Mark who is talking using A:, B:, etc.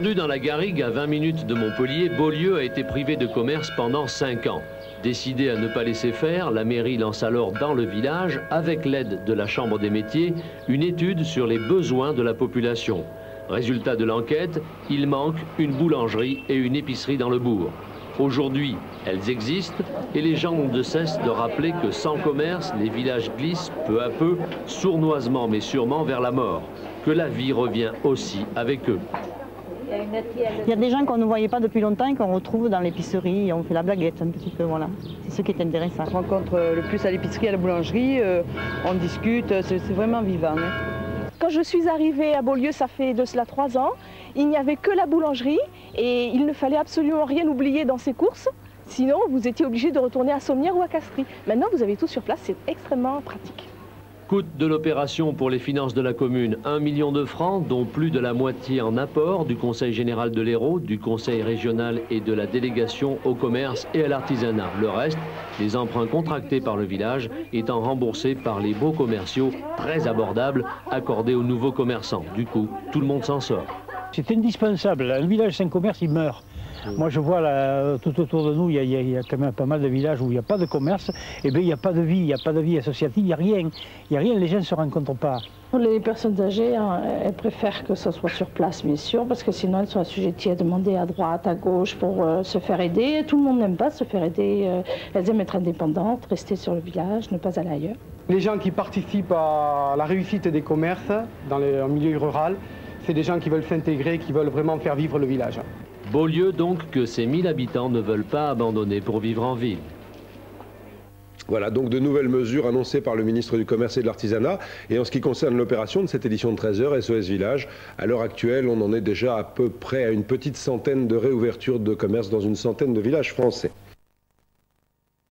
A: Dans la Garrigue, à 20 minutes de Montpellier, Beaulieu a été privé de commerce pendant 5 ans. Décidé à ne pas laisser faire, la mairie lance alors dans le village, avec l'aide de la Chambre des métiers, une étude sur les besoins de la population. Résultat de l'enquête, il manque une boulangerie et une épicerie dans le bourg. Aujourd'hui, elles existent et les gens n'ont de cesse de rappeler que sans commerce, les villages glissent peu à peu, sournoisement mais sûrement vers la mort. Que la vie revient aussi avec eux.
B: Il y a des gens qu'on ne voyait pas depuis longtemps et qu'on retrouve dans l'épicerie, on fait la blaguette un petit peu, voilà. C'est ce qui est intéressant.
C: On se rencontre le plus à l'épicerie, à la boulangerie, on discute, c'est vraiment vivant. Hein.
D: Quand je suis arrivée à Beaulieu, ça fait de cela 3 ans, il n'y avait que la boulangerie et il ne fallait absolument rien oublier dans ses courses, sinon vous étiez obligé de retourner à Sommières ou à Castries. Maintenant vous avez tout sur place, c'est extrêmement pratique.
A: Coût de l'opération pour les finances de la commune, 1 million de francs, dont plus de la moitié en apport du Conseil général de l'Hérault, du Conseil régional et de la délégation au commerce et à l'artisanat. Le reste, les emprunts contractés par le village étant remboursés par les baux commerciaux très abordables accordés aux nouveaux commerçants. Du coup, tout le monde s'en sort.
E: C'est indispensable. Un village sans commerce, il meurt. Moi, je vois là, tout autour de nous, il y a quand même pas mal de villages où il n'y a pas de commerce. Et bien, il n'y a pas de vie, il n'y a pas de vie associative, il n'y a rien. Il n'y a rien, les gens ne se rencontrent pas.
F: Pour les personnes âgées, hein, elles préfèrent que ce soit sur place, bien sûr, parce que sinon elles sont assujetties à demander à droite, à gauche pour se faire aider. Tout le monde n'aime pas se faire aider. Elles aiment être indépendantes, rester sur le village, ne pas aller ailleurs.
G: Les gens qui participent à la réussite des commerces en milieu rural, c'est des gens qui veulent s'intégrer, qui veulent vraiment faire vivre le village.
A: Beaulieu donc que ces 1000 habitants ne veulent pas abandonner pour vivre en ville.
H: Voilà donc de nouvelles mesures annoncées par le ministre du Commerce et de l'Artisanat. Et en ce qui concerne l'opération de cette édition de 13h, SOS Village, à l'heure actuelle, on en est déjà à peu près à une petite centaine de réouvertures de commerce dans une centaine de villages français.